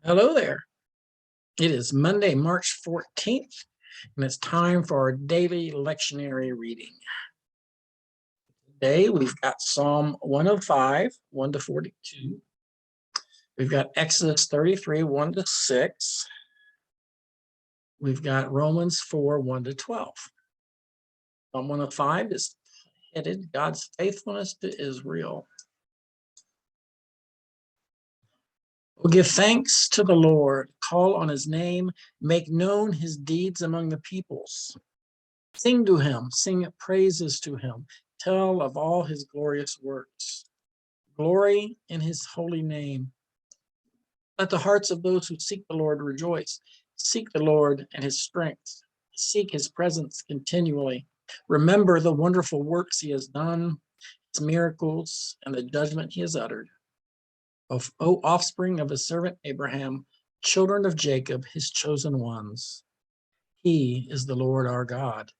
Hello there. It is Monday, March 14th, and it's time for our daily lectionary reading. Today, we've got Psalm 105, 1 to 42. We've got Exodus 33, 1 to 6. We've got Romans 4, 1 to 12. Psalm 105 is headed God's faithfulness to Israel. We'll give thanks to the Lord, call on his name, make known his deeds among the peoples. Sing to him, sing praises to him, tell of all his glorious works. Glory in his holy name. Let the hearts of those who seek the Lord rejoice. Seek the Lord and his strength. Seek his presence continually. Remember the wonderful works he has done, his miracles, and the judgment he has uttered. O offspring of his servant Abraham, children of Jacob, his chosen ones. He is the Lord our God.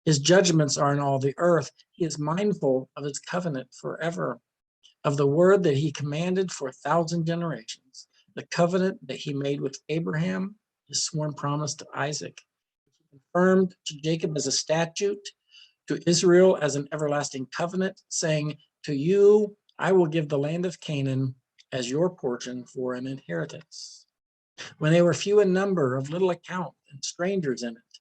His judgments are in all the earth. He is mindful of his covenant forever, of the word that he commanded for 1,000 generations, the covenant that he made with Abraham, his sworn promise to Isaac. He confirmed to Jacob as a statute, to Israel as an everlasting covenant, saying, to you I will give the land of Canaan as your portion for an inheritance. When they were few in number, of little account, and strangers in it,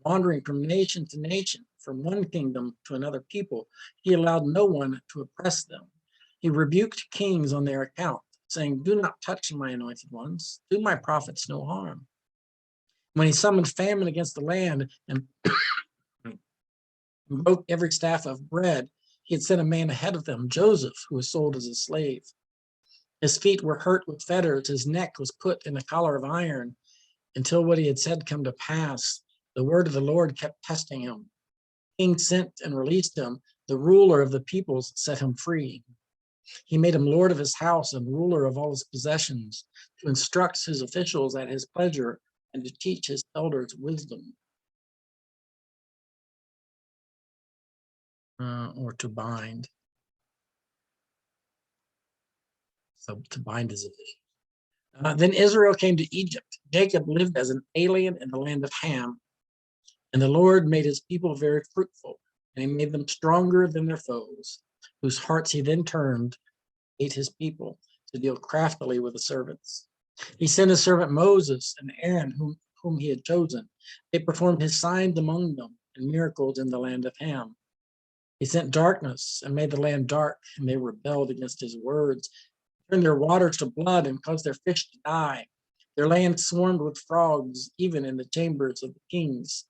wandering from nation to nation, from one kingdom to another people, he allowed no one to oppress them. He rebuked kings on their account, saying, do not touch my anointed ones, do my prophets no harm. When he summoned famine against the land and broke every staff of bread, he had sent a man ahead of them, Joseph, who was sold as a slave. His feet were hurt with fetters, his neck was put in a collar of iron, until what he had said come to pass. The word of the Lord kept testing him. The king sent and released him. The ruler of the peoples set him free. He made him lord of his house and ruler of all his possessions, to instruct his officials at his pleasure and to teach his elders wisdom. Or to bind. So to bind is a Then Israel came to Egypt. Jacob lived as an alien in the land of Ham. And the Lord made his people very fruitful, and he made them stronger than their foes, whose hearts he then turned, ate his people, to deal craftily with the servants. He sent his servant Moses and Aaron, whom he had chosen. They performed his signs among them and miracles in the land of Ham. He sent darkness and made the land dark, and they rebelled against his words, turned their waters to blood and caused their fish to die. Their land swarmed with frogs, even in the chambers of the kings.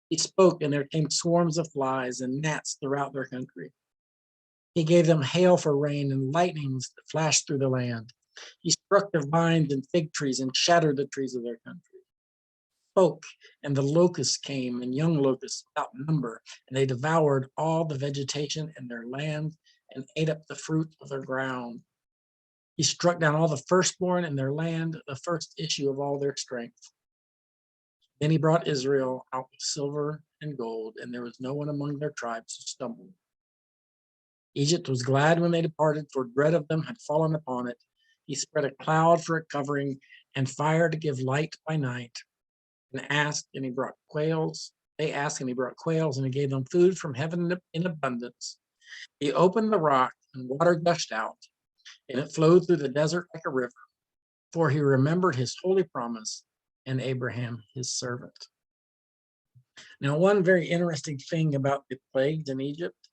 He spoke, and there came swarms of flies and gnats throughout their country. He gave them hail for rain and lightnings that flashed through the land. He struck their vines and fig trees and shattered the trees of their country. Spoke, and the locusts came, and young locusts without number, and they devoured all the vegetation in their land and ate up the fruit of their ground. He struck down all the firstborn in their land, the first issue of all their strength. Then he brought Israel out with silver and gold, and there was no one among their tribes who stumbled. Egypt was glad when they departed, for dread of them had fallen upon it. He spread a cloud for a covering and fire to give light by night. And asked, and he brought quails. They asked, and he brought quails, and he gave them food from heaven in abundance. He opened the rock, and water gushed out, and it flowed through the desert like a river. For he remembered his holy promise and Abraham, his servant. Now, one very interesting thing about the plagues in Egypt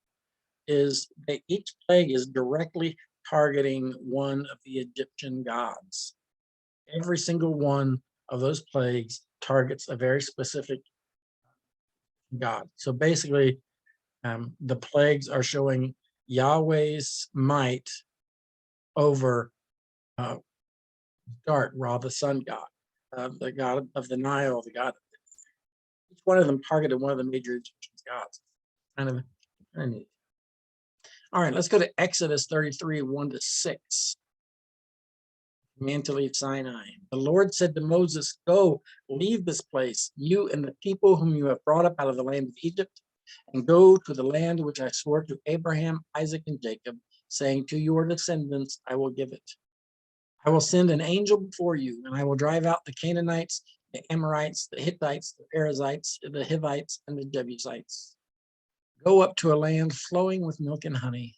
is that each plague is directly targeting one of the Egyptian gods. Every single one of those plagues targets a very specific god. So basically, the plagues are showing Yahweh's might over Ra, the sun god, the god of the Nile, the god. Each one of them targeted one of the major Egyptian gods. Kind of neat. All right, let's go to Exodus 33, 1 to 6. Command to leave Sinai. The Lord said to Moses, go, leave this place, you and the people whom you have brought up out of the land of Egypt, and go to the land which I swore to Abraham, Isaac, and Jacob, saying, to your descendants I will give it. I will send an angel before you, and I will drive out the Canaanites, the Amorites, the Hittites, the Perizzites, the Hivites, and the Jebusites. Go up to a land flowing with milk and honey.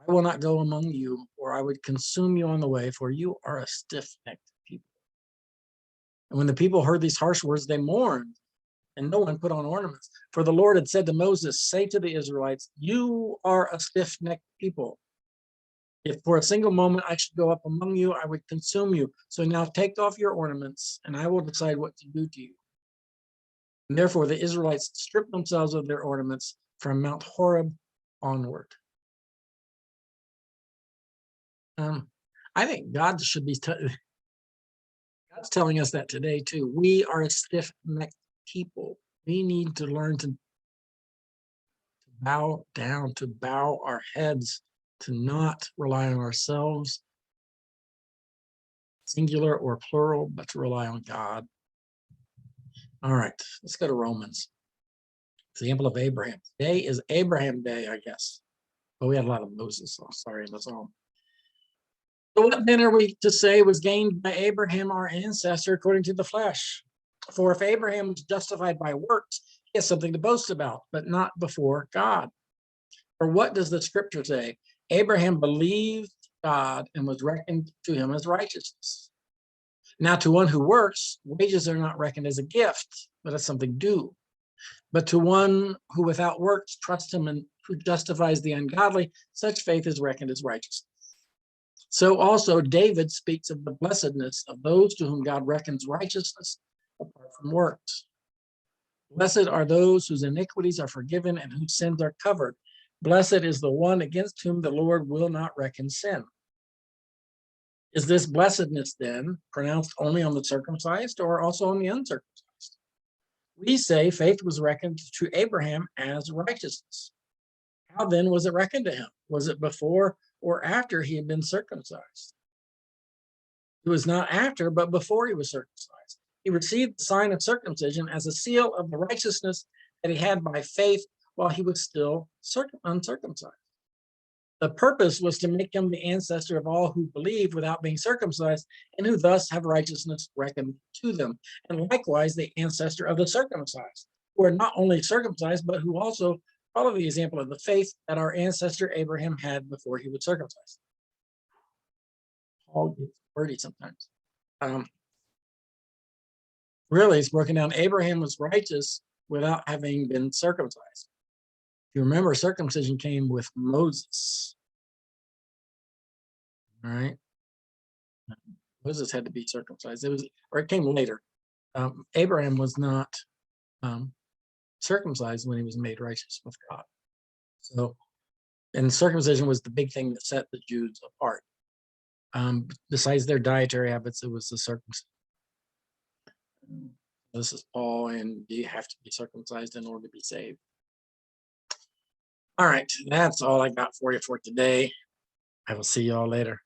I will not go among you, or I would consume you on the way, for you are a stiff-necked people. And when the people heard these harsh words, they mourned, and no one put on ornaments. For the Lord had said to Moses, say to the Israelites, you are a stiff-necked people. If for a single moment I should go up among you, I would consume you. So now take off your ornaments, and I will decide what to do to you. And therefore the Israelites stripped themselves of their ornaments from Mount Horeb onward. I think God should be God's telling us that today too. We are a stiff-necked people. We need to learn to bow down, to bow our heads, to not rely on ourselves, singular or plural, but to rely on God. All right, let's go to Romans. Example of Abraham. Today is Abraham Day, I guess. But we had a lot of Moses, so sorry, that's all. So what then are we to say was gained by Abraham, our ancestor, according to the flesh? For if Abraham was justified by works, he has something to boast about, but not before God. For what does the scripture say? Abraham believed God and was reckoned to him as righteousness. Now to one who works, wages are not reckoned as a gift, but as something due. But to one who without works trusts him and who justifies the ungodly, such faith is reckoned as righteousness. So also David speaks of the blessedness of those to whom God reckons righteousness apart from works. Blessed are those whose iniquities are forgiven and whose sins are covered. Blessed is the one against whom the Lord will not reckon sin. Is this blessedness then pronounced only on the circumcised or also on the uncircumcised? We say faith was reckoned to Abraham as righteousness. How then was it reckoned to him? Was it before or after he had been circumcised? It was not after, but before he was circumcised. He received the sign of circumcision as a seal of the righteousness that he had by faith while he was still uncircumcised. The purpose was to make him the ancestor of all who believe without being circumcised, and who thus have righteousness reckoned to them, and likewise the ancestor of the circumcised, who are not only circumcised, but who also follow the example of the faith that our ancestor Abraham had before he was circumcised. Paul gets wordy sometimes. Really, it's broken down. Abraham was righteous without having been circumcised. If you remember, circumcision came with Moses. All right. Moses had to be circumcised. It came later. Abraham was not circumcised when he was made righteous with God. So, and circumcision was the big thing that set the Jews apart. Besides their dietary habits, it was the circumcision. This is Paul, and you have to be circumcised in order to be saved. All right, that's all I got for you for today. I will see you all later.